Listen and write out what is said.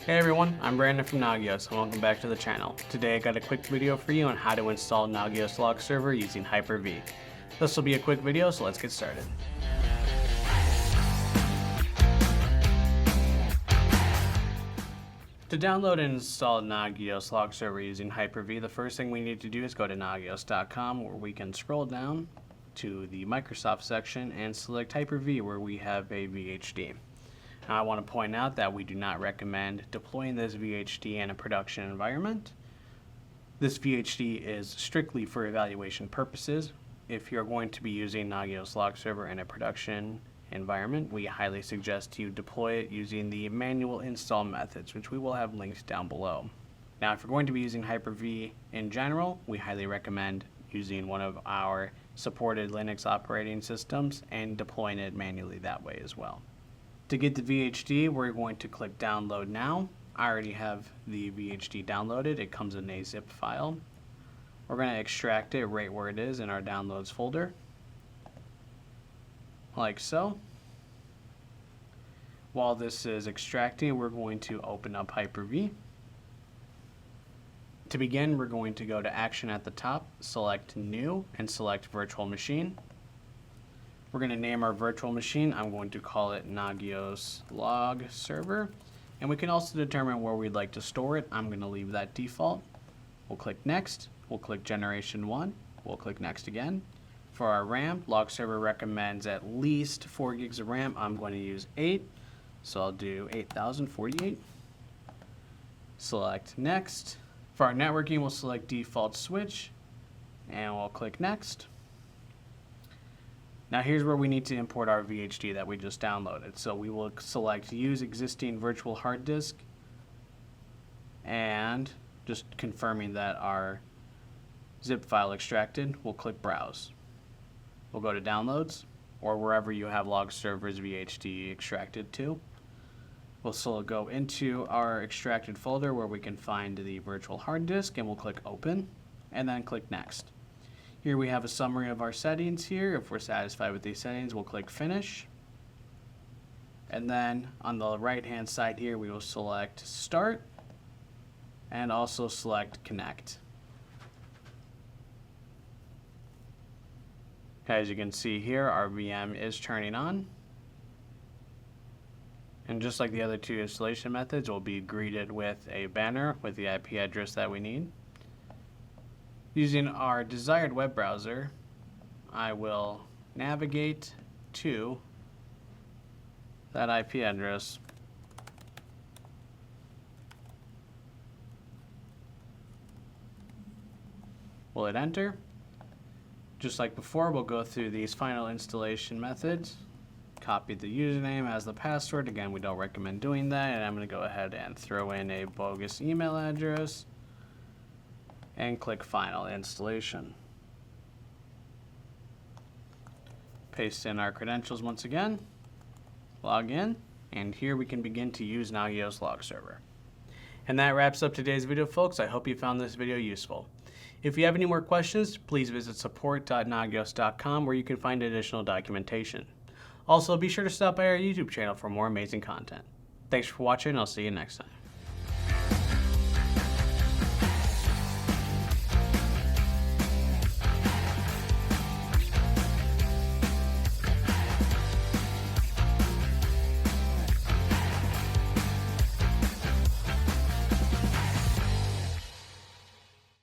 Hey everyone, I'm Brandon from Nagios and welcome back to the channel. Today I got a quick video for you on how to install Nagios Log Server using Hyper-V. This will be a quick video, so let's get started. To download and install Nagios Log Server using Hyper-V, the first thing we need to do is go to nagios.com, where we can scroll down to the Microsoft section and select Hyper-V, where we have a VHD. Now, I want to point out that we do not recommend deploying this VHD in a production environment. This VHD is strictly for evaluation purposes. If you're going to be using Nagios Log Server in a production environment, we highly suggest you deploy it using the manual install methods, which we will have linked down below. Now, if you're going to be using Hyper-V in general, we highly recommend using one of our supported Linux operating systems and deploying it manually that way as well. To get the VHD, we're going to click Download Now. I already have the VHD downloaded. It comes in a zip file. We're going to extract it right where it is in our Downloads folder, like so. While this is extracting, we're going to open up Hyper-V. To begin, we're going to go to Action at the top, select New, and select Virtual Machine. We're going to name our virtual machine. I'm going to call it Nagios Log Server. And we can also determine where we'd like to store it. I'm going to leave that default. We'll click Next. We'll click Generation 1. We'll click Next again. For our RAM, Log Server recommends at least 4 gigs of RAM. I'm going to use 8. So I'll do 8048. Select Next. For our networking, we'll select Default Switch. And we'll click Next. Now here's where we need to import our VHD that we just downloaded. So we will select Use Existing Virtual Hard Disk, and just confirming that our zip file extracted, we'll click Browse. We'll go to Downloads, or wherever you have Log Server's VHD extracted to. We'll still go into our extracted folder where we can find the virtual hard disk, and we'll click Open, and then click Next. Here we have a summary of our settings here. If we're satisfied with these settings, we'll click Finish. And then on the right-hand side here, we will select Start and also select Connect. As you can see here, our VM is turning on. And just like the other two installation methods, we'll be greeted with a banner with the IP address that we need. Using our desired web browser, I will navigate to that IP address. We'll hit enter. Just like before, we'll go through these final installation methods. Copy the username as the password. Again, we don't recommend doing that. And I'm going to go ahead and throw in a bogus email address and click Final Installation. Paste in our credentials once again, log in, and here we can begin to use Nagios Log Server. And that wraps up today's video, folks. I hope you found this video useful. If you have any more questions, please visit support.nagios.com, where you can find additional documentation. Also, be sure to stop by our YouTube channel for more amazing content. Thanks for watching, and I'll see you next time.